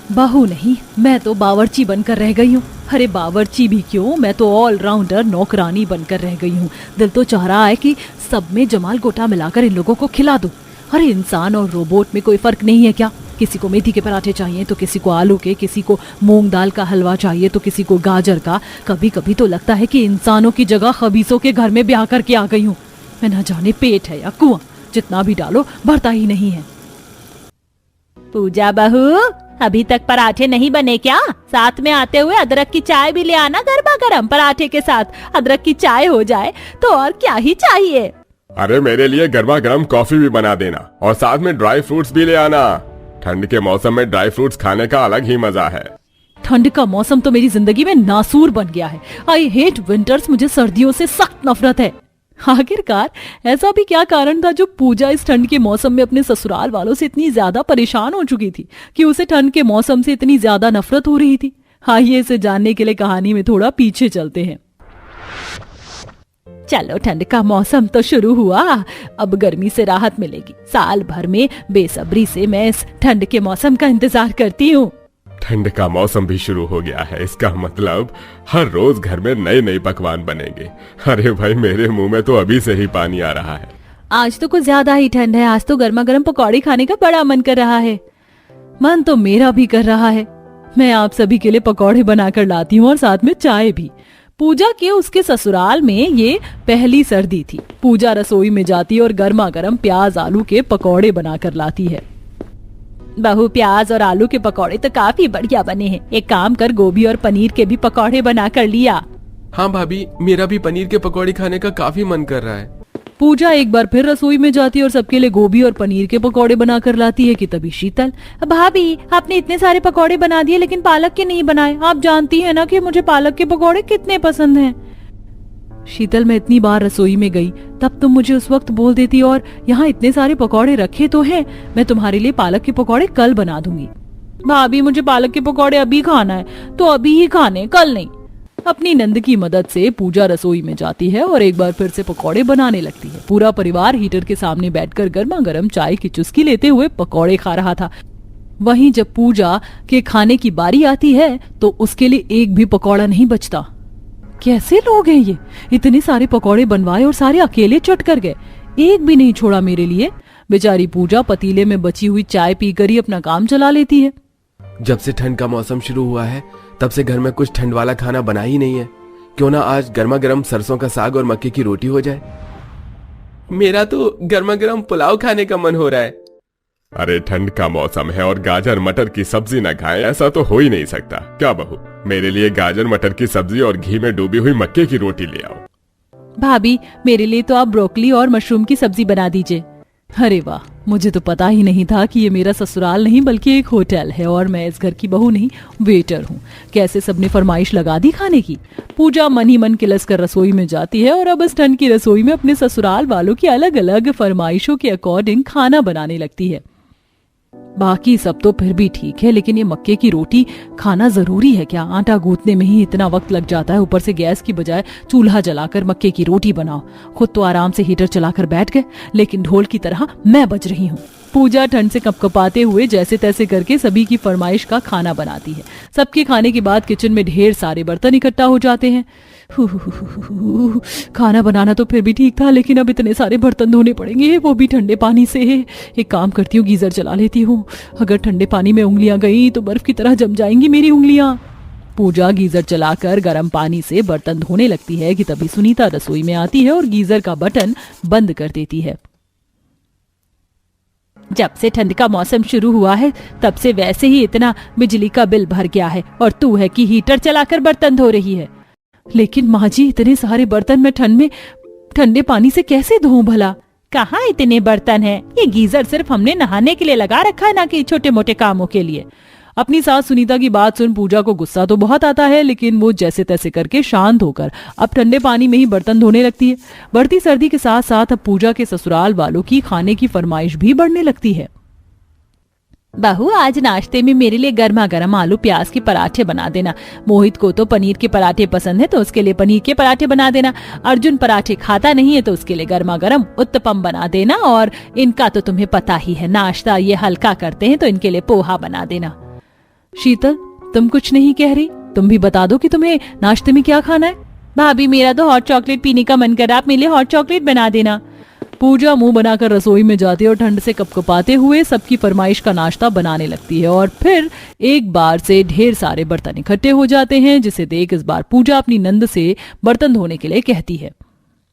बहू नहीं, मैं तो बावर्ची बनकर रह गई हूँ। अरे बावर्ची भी क्यों, मैं तो ऑलराउंडर नौकरानी बनकर रह गई हूँ। दिल तो चाह रहा है कि सब में जमाल गोटा मिलाकर इन लोगों को खिला दूं। अरे इंसान और रोबोट में कोई फर्क नहीं है क्या? किसी को मेथी के पराठे चाहिए तो किसी को आलू के, किसी को मूंग दाल का हलवा चाहिए तो किसी को गाजर का। कभी कभी तो लगता है कि इंसानों की जगह खबीसों के घर में ब्याह करके आ गई हूँ। मैं न जाने पेट है या कुआं, जितना भी डालो भरता ही नहीं है। पूजा बहू, अभी तक पराठे नहीं बने क्या? साथ में आते हुए अदरक की चाय भी ले आना, गर्मा गर्म पराठे के साथ अदरक की चाय हो जाए तो और क्या ही चाहिए। अरे मेरे लिए गर्मा गर्म कॉफी भी बना देना और साथ में ड्राई फ्रूट्स भी ले आना। ठंड के मौसम में ड्राई फ्रूट्स खाने का अलग ही मजा है। ठंड का मौसम तो मेरी जिंदगी में नासूर बन गया है। आई हेट विंटर्स, मुझे सर्दियों से सख्त नफरत है। आखिरकार ऐसा भी क्या कारण था जो पूजा इस ठंड के मौसम में अपने ससुराल वालों से इतनी ज्यादा परेशान हो चुकी थी कि उसे ठंड के मौसम से इतनी ज्यादा नफरत हो रही थी? आइए इसे जानने के लिए कहानी में थोड़ा पीछे चलते हैं। चलो, ठंड का मौसम तो शुरू हुआ, अब गर्मी से राहत मिलेगी। साल भर में बेसब्री से मैं इस ठंड के मौसम का इंतजार करती हूँ। ठंड का मौसम भी शुरू हो गया है, इसका मतलब हर रोज घर में नए नए पकवान बनेंगे। अरे भाई, मेरे मुंह में तो अभी से ही पानी आ रहा है। आज तो कुछ ज्यादा ही ठंड है। आज तो गर्मा गर्म पकौड़े खाने का बड़ा मन कर रहा है। मन तो मेरा भी कर रहा है। मैं आप सभी के लिए पकौड़े बनाकर लाती हूँ और साथ में चाय भी। पूजा के उसके ससुराल में ये पहली सर्दी थी। पूजा रसोई में जाती और गर्मा गर्म प्याज आलू के पकौड़े बनाकर लाती है। बहू, प्याज और आलू के पकौड़े तो काफी बढ़िया बने हैं। एक काम कर, गोभी और पनीर के भी पकौड़े बना कर लिया। हाँ भाभी, मेरा भी पनीर के पकौड़े खाने का काफी मन कर रहा है। पूजा एक बार फिर रसोई में जाती है और सबके लिए गोभी और पनीर के पकौड़े बनाकर लाती है कि तभी शीतल, भाभी आपने इतने सारे पकौड़े बना दिए लेकिन पालक के नहीं बनाए। आप जानती हैं ना कि मुझे पालक के पकौड़े कितने पसंद हैं। शीतल, मैं इतनी बार रसोई में गई तब तुम मुझे उस वक्त बोल देती और यहाँ इतने सारे पकौड़े रखे तो हैं, मैं तुम्हारे लिए पालक के पकौड़े कल बना दूंगी। भाभी, मुझे पालक के पकौड़े अभी खाना है तो अभी ही खाने, कल नहीं। अपनी नंद की मदद से पूजा रसोई में जाती है और एक बार फिर से पकौड़े बनाने लगती है। पूरा परिवार हीटर के सामने बैठकर गर्मा गर्म चाय की चुस्की लेते हुए पकौड़े खा रहा था। वहीं जब पूजा के खाने की बारी आती है तो उसके लिए एक भी पकौड़ा नहीं बचता। कैसे लोग हैं ये, इतने सारे पकौड़े बनवाए और सारे अकेले चट कर गए, एक भी नहीं छोड़ा मेरे लिए। बेचारी पूजा पतीले में बची हुई चाय पीकर ही अपना काम चला लेती है। जब से ठंड का मौसम शुरू हुआ है तब से घर में कुछ ठंड वाला खाना बना ही नहीं है। क्यों ना आज गर्मा गर्म सरसों का साग और मक्के की रोटी हो जाए। मेरा तो गर्मा गर्म पुलाव खाने का मन हो रहा है। अरे ठंड का मौसम है और गाजर मटर की सब्जी न खाएं, ऐसा तो हो ही नहीं सकता। क्या बहू, मेरे लिए गाजर मटर की सब्जी और घी में डूबी हुई मक्के की रोटी ले आओ। भाभी, मेरे लिए तो आप ब्रोकली और मशरूम की सब्जी बना दीजिए। अरे वाह, मुझे तो पता ही नहीं था कि ये मेरा ससुराल नहीं बल्कि एक होटल है और मैं इस घर की बहू नहीं, वेटर हूँ। कैसे सबने फरमाइश लगा दी खाने की। पूजा मन ही मन किलस कर रसोई में जाती है और अब इस ठंड की रसोई में अपने ससुराल वालों की अलग अलग फरमाइशों के अकॉर्डिंग खाना बनाने लगती है। बाकी सब तो फिर भी ठीक है, लेकिन ये मक्के की रोटी खाना जरूरी है क्या? आटा गूंथने में ही इतना वक्त लग जाता है, ऊपर से गैस की बजाय चूल्हा जलाकर मक्के की रोटी बनाओ। खुद तो आराम से हीटर चलाकर बैठ गए, लेकिन ढोल की तरह मैं बज रही हूँ। पूजा ठंड से कपकपाते हुए जैसे तैसे करके सभी की फरमाइश का खाना बनाती है। सबके खाने के बाद किचन में ढेर सारे बर्तन इकट्ठा हो जाते हैं। खाना बनाना तो फिर भी ठीक था, लेकिन अब इतने सारे बर्तन धोने पड़ेंगे, वो भी ठंडे पानी से। एक काम करती हूँ, गीजर चला लेती हूँ। अगर ठंडे पानी में उंगलियां गई तो बर्फ की तरह जम जाएंगी मेरी उंगलियां। पूजा गीजर चलाकर गर्म पानी से बर्तन धोने लगती है कि तभी सुनीता रसोई में आती है और गीजर का बटन बंद कर देती है। जब से ठंड का मौसम शुरू हुआ है तब से वैसे ही इतना बिजली का बिल भर गया है और तू है कि हीटर चलाकर बर्तन धो रही है। लेकिन माँ जी, इतने सारे बर्तन मैं ठंड में ठंडे पानी से कैसे धोऊं भला? कहाँ इतने बर्तन हैं? ये गीजर सिर्फ हमने नहाने के लिए लगा रखा है, ना कि छोटे मोटे कामों के लिए। अपनी सास सुनीता की बात सुन पूजा को गुस्सा तो बहुत आता है, लेकिन वो जैसे तैसे करके शांत होकर अब ठंडे पानी में ही बर्तन धोने लगती है। बढ़ती सर्दी के साथ साथ अब पूजा के ससुराल वालों की खाने की फरमाइश भी बढ़ने लगती है। बहू, आज नाश्ते में मेरे लिए गर्मा गर्म आलू प्याज के पराठे बना देना। मोहित को तो पनीर के पराठे पसंद है तो उसके लिए पनीर के पराठे बना देना। अर्जुन पराठे खाता नहीं है तो उसके लिए गर्मा गर्म उत्तपम बना देना। और इनका तो तुम्हें पता ही है, नाश्ता ये हल्का करते हैं तो इनके लिए पोहा बना देना। शीतल, तुम कुछ नहीं कह रही? तुम भी बता दो कि तुम्हें नाश्ते में क्या खाना है। भाभी मेरा तो हॉट चॉकलेट पीने का मन कर रहा है, आप मेरे लिए हॉट चॉकलेट बना देना। पूजा मुंह बनाकर रसोई में जाती है और ठंड से कपकपाते हुए सबकी फरमाइश का नाश्ता बनाने लगती है। और फिर एक बार से ढेर सारे बर्तन इकट्ठे हो जाते हैं, जिसे देख इस बार पूजा अपनी नंद से बर्तन धोने के लिए कहती है।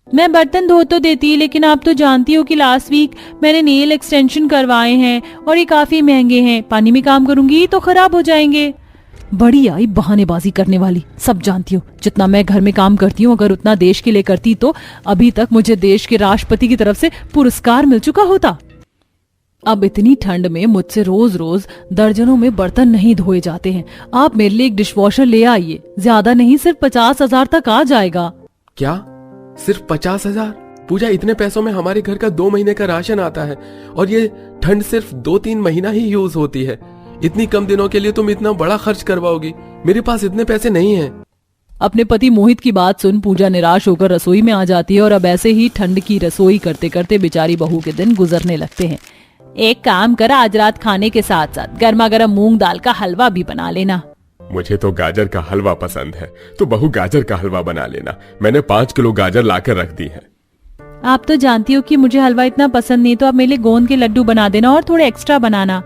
मैं बर्तन धो तो देती, लेकिन आप तो जानती हो कि लास्ट वीक मैंने नेल एक्सटेंशन करवाए हैं और ये काफी महंगे हैं। पानी में काम करूंगी तो खराब हो जाएंगे। बड़ी आई बहानेबाजी करने वाली, सब जानती हूँ। जितना मैं घर में काम करती हूँ, अगर उतना देश के लिए करती तो अभी तक मुझे देश के राष्ट्रपति की तरफ से पुरस्कार मिल चुका होता। अब इतनी ठंड में मुझसे रोज रोज दर्जनों में बर्तन नहीं धोए जाते हैं। आप मेरे लिए एक डिशवॉशर ले आइए, ज्यादा नहीं, सिर्फ 50,000 तक आ जाएगा। क्या सिर्फ 50,000? पूजा, इतने पैसों में हमारे घर का 2 महीने का राशन आता है और ये ठंड सिर्फ 2-3 महीना ही यूज होती है। इतनी कम दिनों के लिए तुम इतना बड़ा खर्च करवाओगी? मेरे पास इतने पैसे नहीं हैं। अपने पति मोहित की बात सुन पूजा निराश होकर रसोई में आ जाती है और अब ऐसे ही ठंड की रसोई करते करते बेचारी बहू के दिन गुजरने लगते हैं। एक काम कर, आज रात खाने के साथ साथ गर्मा गर्म मूंग दाल का हलवा भी बना लेना। मुझे तो गाजर का हलवा पसंद है, तो बहू गाजर का हलवा बना लेना। मैंने 5 किलो गाजर लाकर रख दी है। आप तो जानती हो कि मुझे हलवा इतना पसंद नहीं, तो आप मेरे लिए गोंद के लड्डू बना देना और थोड़े एक्स्ट्रा बनाना।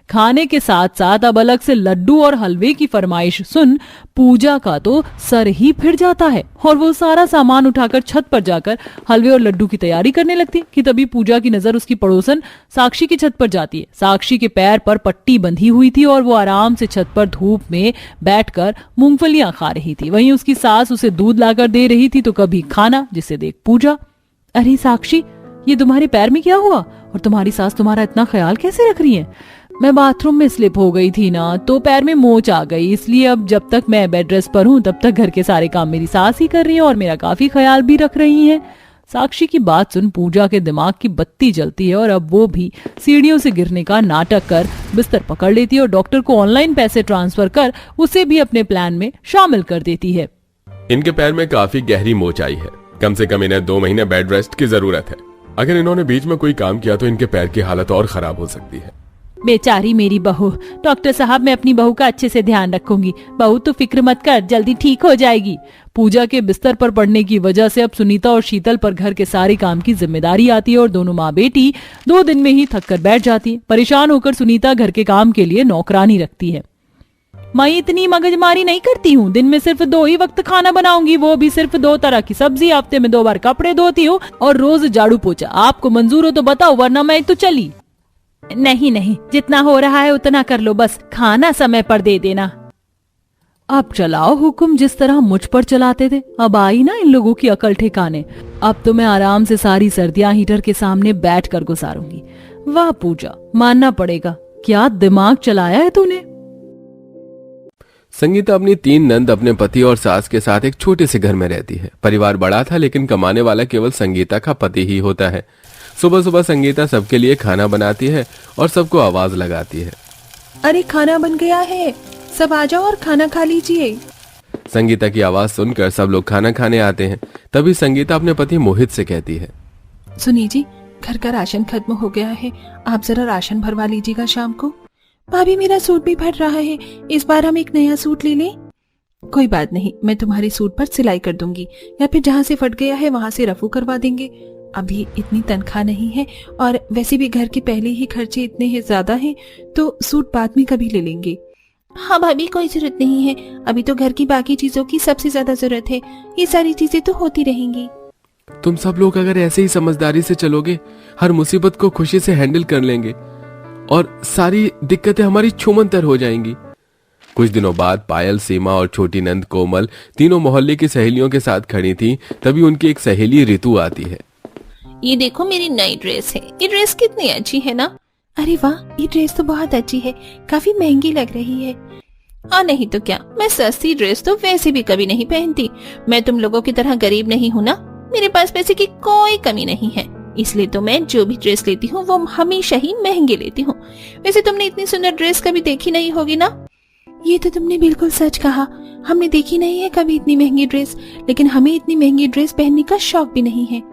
खाने के साथ साथ अब अलग से लड्डू और हलवे की फरमाइश सुन पूजा का तो सर ही फिर जाता है और वो सारा सामान उठाकर छत पर जाकर हलवे और लड्डू की तैयारी करने लगती है कि तभी पूजा की नजर उसकी पड़ोसन साक्षी की छत पर जाती है। साक्षी के पैर पर पट्टी बंधी हुई थी और वो आराम से छत पर धूप में बैठकर मूंगफलियां खा रही थी। वहीं उसकी सास उसे दूध लाकर दे रही थी तो कभी खाना, जिसे देख पूजा, अरे साक्षी, ये तुम्हारे पैर में क्या हुआ और तुम्हारी सास तुम्हारा इतना ख्याल कैसे रख रही है? मैं बाथरूम में स्लिप हो गई थी ना, तो पैर में मोच आ गई, इसलिए अब जब तक मैं बेड रेस्ट पर हूँ तब तक घर के सारे काम मेरी सास ही कर रही है और मेरा काफी ख्याल भी रख रही है। साक्षी की बात सुन पूजा के दिमाग की बत्ती जलती है और अब वो भी सीढ़ियों से गिरने का नाटक कर बिस्तर पकड़ लेती है और डॉक्टर को ऑनलाइन पैसे ट्रांसफर कर उसे भी अपने प्लान में शामिल कर देती है। इनके पैर में काफी गहरी मोच आई है, कम से कम इन्हें 2 महीने बेड रेस्ट की जरूरत है। अगर इन्होंने बीच में कोई काम किया तो इनके पैर की हालत और खराब हो सकती है। बेचारी मेरी बहू। डॉक्टर साहब, मैं अपनी बहू का अच्छे से ध्यान रखूंगी। बहू तो फिक्र मत कर, जल्दी ठीक हो जाएगी। पूजा के बिस्तर पर पड़ने की वजह से अब सुनीता और शीतल पर घर के सारे काम की जिम्मेदारी आती है और दोनों माँ बेटी 2 दिन में ही थक कर बैठ जाती है। परेशान होकर सुनीता घर के काम के लिए नौकरानी रखती है। मैं इतनी मगजमारी नहीं करती हूँ, दिन में सिर्फ 2 ही वक्त खाना बनाऊंगी, वो भी सिर्फ 2 तरह की सब्जी, हफ्ते में 2 बार कपड़े धोती हूँ और रोज झाड़ू पोछा। आपको मंजूर हो तो बताओ, वरना मैं तो चली। नहीं नहीं, जितना हो रहा है उतना कर लो, बस खाना समय पर दे देना। अब चलाओ हुक्म जिस तरह मुझ पर चलाते थे। अब आई ना इन लोगों की अकल ठिकाने। अब तो मैं आराम से सारी सर्दियां हीटर के सामने बैठ कर गुजारूंगी। वाह पूजा, मानना पड़ेगा, क्या दिमाग चलाया है तूने। संगीता अपनी 3 नंद, अपने पति और सास के साथ एक छोटे से घर में रहती है। परिवार बड़ा था लेकिन कमाने वाला केवल संगीता का पति ही होता है। सुबह सुबह संगीता सबके लिए खाना बनाती है और सबको आवाज लगाती है, अरे खाना बन गया है, सब आ जाओ और खाना खा लीजिए। संगीता की आवाज सुनकर सब लोग खाना खाने आते हैं। तभी संगीता अपने पति मोहित से कहती है, सुनिए जी, घर का राशन खत्म हो गया है, आप जरा राशन भरवा लीजिएगा शाम को। भाभी मेरा सूट भी फट रहा है, इस बार हम एक नया सूट ले लें। कोई बात नहीं, मैं तुम्हारे सूट पर सिलाई कर दूंगी या फिर जहाँ से फट गया है वहां से रफू करवा देंगे। अभी इतनी तनख्वाह नहीं है और वैसे भी घर के पहले ही खर्चे इतने ही ज्यादा हैं, तो सूट बाद में कभी ले लेंगे। हाँ भाभी, कोई जरूरत नहीं है, अभी तो घर की बाकी चीजों की सबसे ज्यादा जरूरत है, ये सारी चीजें तो होती रहेंगी। तुम सब लोग अगर ऐसे ही समझदारी से चलोगे, हर मुसीबत को खुशी से हैंडल कर लेंगे और सारी दिक्कतें हमारी छूमंतर हो जाएंगी। कुछ दिनों बाद पायल, सीमा और छोटी नंद कोमल तीनों मोहल्ले की सहेलियों के साथ खड़ी थी। तभी उनकी एक सहेली रितु आती है। ये देखो मेरी नई ड्रेस है, ये ड्रेस कितनी अच्छी है ना। अरे वाह, ये ड्रेस तो बहुत अच्छी है, काफी महंगी लग रही है। हाँ नहीं तो क्या, मैं सस्ती ड्रेस तो वैसे भी कभी नहीं पहनती। मैं तुम लोगों की तरह गरीब नहीं हूँ ना, मेरे पास पैसे की कोई कमी नहीं है, इसलिए तो मैं जो भी ड्रेस लेती हूँ वो हमेशा ही महंगी लेती हूँ। वैसे तुमने इतनी सुंदर ड्रेस कभी देखी नहीं होगी ना। ये तो तुमने बिल्कुल सच कहा, हमने देखी नहीं है कभी इतनी महंगी ड्रेस, लेकिन हमें इतनी महंगी ड्रेस पहनने का शौक भी नहीं है।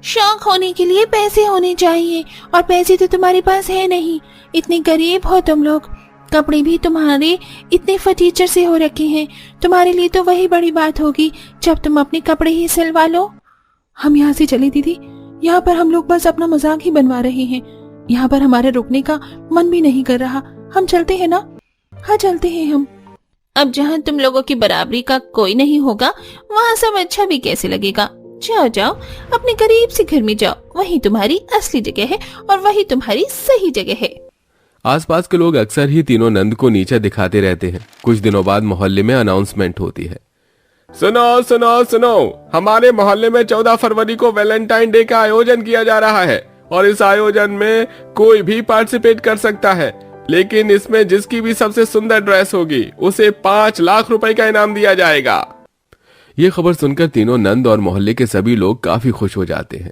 शौक होने के लिए पैसे होने चाहिए और पैसे तो तुम्हारे पास है नहीं, इतने गरीब हो तुम लोग। कपड़े भी तुम्हारे इतने फटीचर से हो रखे हैं। तुम्हारे लिए तो वही बड़ी बात होगी जब तुम अपने कपड़े ही सिलवा लो। हम यहाँ से चले दीदी, यहाँ पर हम लोग बस अपना मजाक ही बनवा रहे हैं। यहाँ पर हमारे रुकने का मन भी नहीं कर रहा। हम चलते हैं ना? हाँ चलते हैं हम। अब जहाँ तुम लोगों की बराबरी का कोई नहीं होगा वहाँ सब अच्छा भी कैसे लगेगा। जाओ जाओ, अपने करीब से घर में जाओ, वही तुम्हारी असली जगह है और वही तुम्हारी सही जगह है। आसपास के लोग अक्सर ही तीनों नंद को नीचा दिखाते रहते हैं। कुछ दिनों बाद मोहल्ले में अनाउंसमेंट होती है। सुनो सुनो सुनो, हमारे मोहल्ले में 14 फरवरी को वैलेंटाइन डे का आयोजन किया जा रहा है और इस आयोजन में कोई भी पार्टिसिपेट कर सकता है, लेकिन इसमें जिसकी भी सबसे सुंदर ड्रेस होगी उसे 5 लाख रुपए का इनाम दिया जाएगा। ये खबर सुनकर तीनों नंद और मोहल्ले के सभी लोग काफी खुश हो जाते हैं।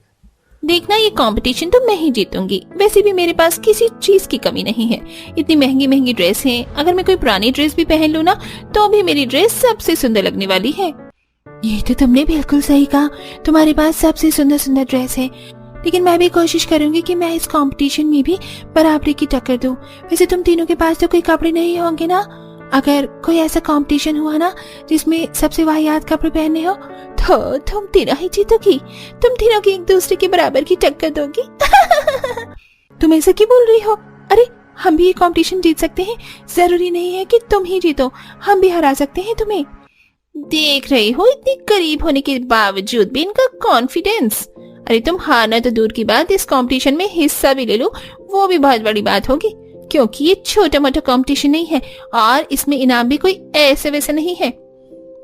देखना, ये कंपटीशन तो मैं ही जीतूंगी। वैसे भी मेरे पास किसी चीज की कमी नहीं है। इतनी महंगी महंगी ड्रेस है, अगर मैं कोई पुरानी ड्रेस भी पहन लूं ना तो भी मेरी ड्रेस सबसे सुंदर लगने वाली है। ये तो तुमने बिल्कुल सही कहा, तुम्हारे पास सबसे सुंदर सुंदर ड्रेस है। लेकिन मैं भी कोशिश करूंगी कि मैं इस कंपटीशन में भी बराबरी की टक्कर दूं। वैसे तुम तीनों के पास तो कोई कपड़े नहीं होंगे ना? अगर कोई ऐसा कंपटीशन हुआ ना जिसमें सबसे वाहियात कपड़े पहनने हो तो तुम तीनों ही जीतोगी। तुम तीनों की एक दूसरे के बराबर की टक्कर दोगी। तुम ऐसा क्यों बोल रही हो? अरे हम भी ये कंपटीशन जीत सकते हैं, जरूरी नहीं है कि तुम ही जीतो, हम भी हरा सकते हैं तुम्हें। देख रही हो, इतनी करीब होने के बावजूद भी इनका कॉन्फिडेंस। अरे तुम हारना तो दूर की बात, इस कंपटीशन में हिस्सा भी ले लो वो भी बहुत बड़ी बात होगी, क्योंकि ये छोटा मोटा कंपटीशन नहीं है और इसमें इनाम भी कोई ऐसे वैसे नहीं है।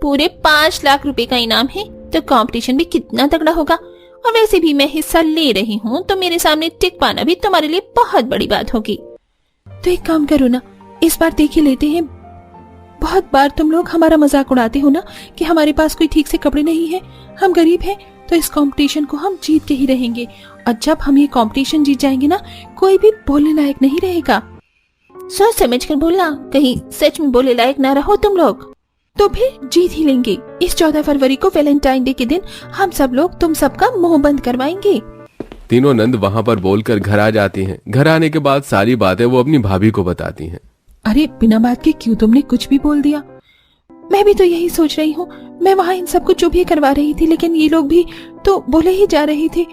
पूरे 5 लाख रुपए का इनाम है, तो कंपटीशन भी कितना तगड़ा होगा। और वैसे भी मैं हिस्सा ले रही हूँ तो मेरे सामने टिक पाना भी तुम्हारे लिए बहुत बड़ी बात होगी। तो एक काम करो ना, इस बार देख ही लेते हैं। बहुत बार तुम लोग हमारा मजाक उड़ाते हो ना कि हमारे पास कोई ठीक से कपड़े नहीं है, हम गरीब हैं, तो इस कंपटीशन को हम जीत के ही रहेंगे। और जब हम ये कंपटीशन जीत जाएंगे ना, कोई भी बोलने लायक नहीं रहेगा। सोच समझ कर बोलना, कहीं सच में बोले लायक ना रहो तुम लोग। तो फिर जीत ही लेंगे। इस 14 फरवरी को वैलेंटाइन डे के दिन हम सब लोग तुम सबका मुंह बंद करवाएंगे। तीनों नंद वहाँ पर बोलकर घर आ जाती हैं। घर आने के बाद सारी बातें वो अपनी भाभी को बताती हैं। अरे बिना बात के क्यों तुमने कुछ भी बोल दिया? मैं भी तो यही सोच रही हूँ। मैं वहाँ इन सबको चुप ही करवा रही थी, लेकिन ये लोग भी तो बोले ही जा रहे थे।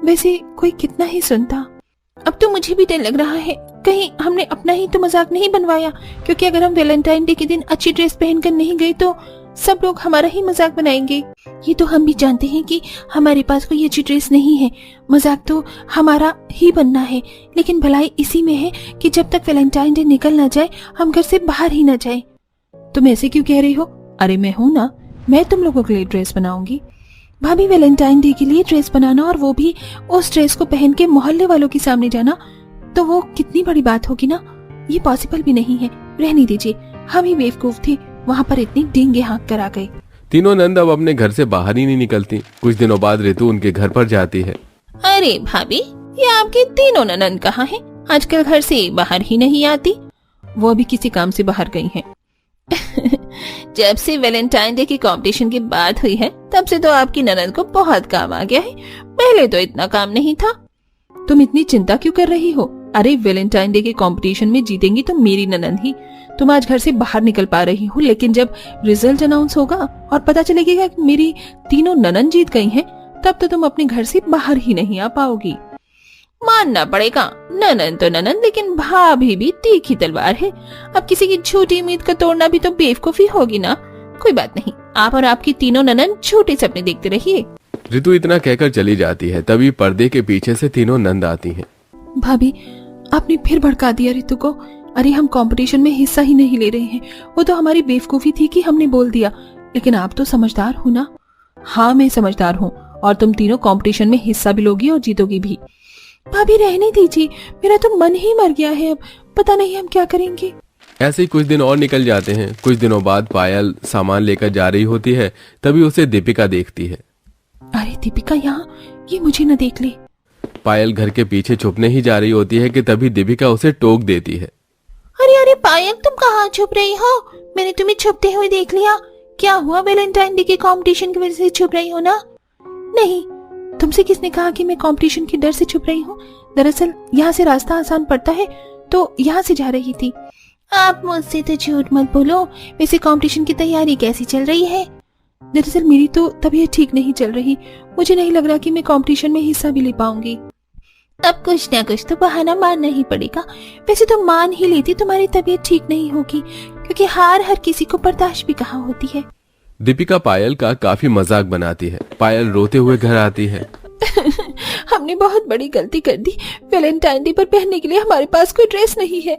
वैसे कोई कितना ही सुनता। अब तो मुझे भी डर लग रहा है, कहीं हमने अपना ही तो मजाक नहीं बनवाया, क्योंकि अगर हम वैलेंटाइन डे के दिन अच्छी ड्रेस पहनकर नहीं गए तो सब लोग हमारा ही मजाक बनाएंगे। ये तो हम भी जानते हैं कि हमारे पास कोई अच्छी ड्रेस नहीं है, मजाक तो हमारा ही बनना है, लेकिन भलाई इसी में है कि जब तक वैलेंटाइन डे निकल ना जाए हम घर से बाहर ही ना जाए। तुम ऐसे क्यों कह रही हो? अरे मैं हूं ना, मैं तुम लोगों के लिए ड्रेस बनाऊंगी। भाभी, वैलेंटाइन डे के लिए ड्रेस बनाना और वो भी उस ड्रेस को पहन के मोहल्ले वालों के सामने जाना, तो वो कितनी बड़ी बात होगी ना। ये पॉसिबल भी नहीं है। रहने दीजिए, हम ही बेवकूफ थे, वहाँ पर इतनी डींगे हाँक कर आ गए। तीनों नंद अब अपने घर से बाहर ही नहीं निकलती। कुछ दिनों बाद ऋतु उनके घर पर जाती है। अरे भाभी, ये आपके तीनों ननद कहाँ हैं? आजकल घर से बाहर ही नहीं आती। वो अभी किसी काम से बाहर गई हैं। जब से वैलेंटाइन डे की कंपटीशन की बात हुई है तब से तो आपकी ननद को बहुत काम आ गया है, पहले तो इतना काम नहीं था। तुम इतनी चिंता क्यों कर रही हो? अरे वैलेंटाइन डे के कंपटीशन में जीतेंगी तो मेरी ननद ही। तुम आज घर से बाहर निकल पा रही हो, लेकिन जब रिजल्ट अनाउंस होगा और पता चलेगा कि मेरी तीनों ननद जीत गई हैं, तब तो तुम अपने घर से बाहर ही नहीं आ पाओगी। मानना पड़ेगा, ननद तो ननद, लेकिन भाभी भी तीखी तलवार है। अब किसी की झूठी उम्मीद का तोड़ना भी तो बेवकूफी होगी ना। कोई बात नहीं, आप और आपकी तीनों ननद छोटे सपने देखते रहिए। ऋतु इतना कहकर चली जाती है। तभी पर्दे के पीछे से तीनों नंद आती हैं। भाभी, आपने फिर भड़का दिया ऋतु को। अरे हम कंपटीशन में हिस्सा ही नहीं ले रहे हैं, वो तो हमारी बेवकूफी थी कि हमने बोल दिया। लेकिन आप तो समझदार हो ना? हाँ मैं समझदार हूँ, और तुम तीनों कंपटीशन में हिस्सा भी लोगी और जीतोगी भी। भाभी रहने दीजिए, मेरा तो मन ही मर गया है। अब पता नहीं हम क्या करेंगे। ऐसे ही कुछ दिन और निकल जाते हैं। कुछ दिनों बाद पायल सामान लेकर जा रही होती है। तभी उसे दीपिका देखती है। अरे दीपिका यहाँ, ये मुझे न देख ले। पायल घर के पीछे छुपने ही जा रही होती है कि तभी दीपिका उसे टोक देती है। अरे अरे पायल, तुम कहाँ छुप रही हो? मैंने तुम्हें छुपते हुए देख लिया। क्या हुआ, वैलेंटाइन डे के कंपटीशन की वजह से छुप रही हो ना? नहीं, तुमसे किसने कहा कि मैं कंपटीशन के डर से छुप रही हूँ? दरअसल यहाँ से रास्ता आसान पड़ता है तो यहाँ से जा रही थी। आप मुझसे तो झूठ मत बोलो। वैसे कंपटीशन की तैयारी कैसी चल रही है? दरअसल मेरी तो तबीयत ठीक नहीं चल रही। मुझे नहीं लग रहा कि मैं कंपटीशन में हिस्सा भी ले पाऊंगी। अब कुछ ना कुछ तो बहाना मारना ही पड़ेगा। वैसे तो मान ही लेती तुम्हारी तबीयत ठीक नहीं होगी, क्योंकि हार हर किसी को बर्दाश्त भी कहाँ होती है। दीपिका पायल का काफी मजाक बनाती है। पायल रोते हुए घर आती है। हमने बहुत बड़ी गलती कर दी। वैलेंटाइन डे पर पहनने के लिए हमारे पास कोई ड्रेस नहीं है।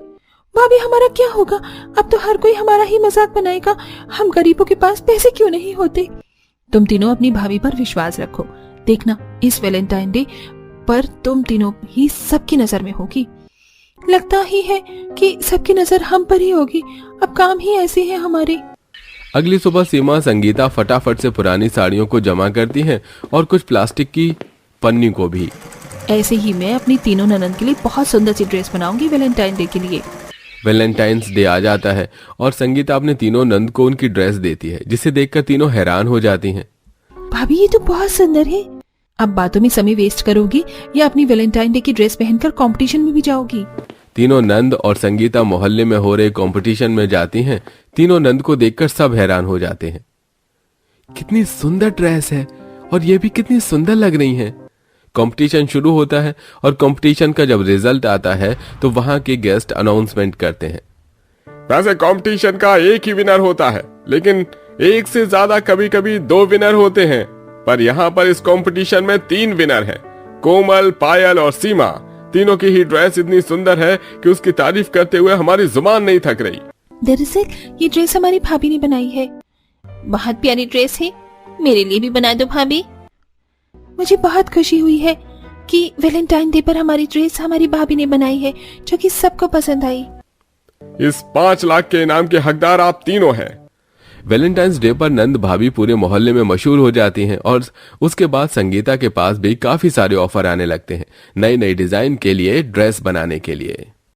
भाभी, हमारा क्या होगा? अब तो हर कोई हमारा ही मजाक बनाएगा। हम गरीबों के पास पैसे क्यों नहीं होते? तुम तीनों अपनी भाभी पर विश्वास रखो। देखना, इस वैलेंटाइन डे पर तुम तीनों ही सबकी नजर में होगी। लगता ही है कि सबकी नजर हम पर ही होगी। अब काम ही ऐसे हैं हमारे। अगली सुबह सीमा संगीता फटाफट से पुरानी साड़ियों को जमा करती हैं और कुछ प्लास्टिक की पन्नी को भी। ऐसे ही मैं अपनी तीनों ननद के लिए बहुत सुंदर सी ड्रेस बनाऊंगी वैलेंटाइन डे के लिए। वैलेंटाइंस डे आ जाता है और संगीता अपने तीनों नंद को उनकी ड्रेस देती है, जिसे देखकर तीनों हैरान हो जाती हैं। भाभी, ये तो बहुत सुंदर है। अब बातों में समय वेस्ट करोगी या अपनी वैलेंटाइन डे की ड्रेस पहनकर कंपटीशन में भी जाओगी? तीनों नंद और संगीता मोहल्ले में हो रहे कंपटीशन में जाती हैं। तीनों नंद को देखकर सब हैरान हो जाते हैं। कितनी सुंदर ड्रेस है और ये भी कितनी सुंदर लग रही हैं। कंपटीशन शुरू होता है और कंपटीशन का जब रिजल्ट आता है तो वहां के गेस्ट अनाउंसमेंट करते हैं। वैसे कंपटीशन का एक ही विनर होता है, लेकिन एक से ज्यादा कभी कभी 2 विनर होते हैं। पर यहाँ पर इस कंपटीशन में 3 विनर हैं, कोमल, पायल और सीमा। तीनों की ही ड्रेस इतनी सुंदर है कि उसकी तारीफ करते हुए हमारी जुबान नहीं थक रही। दरअसल ये ड्रेस हमारी भाभी ने बनाई है। बहुत प्यारी ड्रेस है, मेरे लिए भी बना दो भाभी। मुझे बहुत खुशी हुई है कि वैलेंटाइन डे पर हमारी ड्रेस हमारी भाभी ने बनाई है, जो कि सबको पसंद आई। इस 5 लाख के इनाम के हकदार आप तीनों हैं। वैलेंटाइंस डे पर नंद भाभी पूरे मोहल्ले में मशहूर हो जाती हैं और उसके बाद संगीता के पास भी काफी सारे ऑफर आने लगते हैं नई नई डिजाइन के लिए, ड्रेस बनाने के लिए।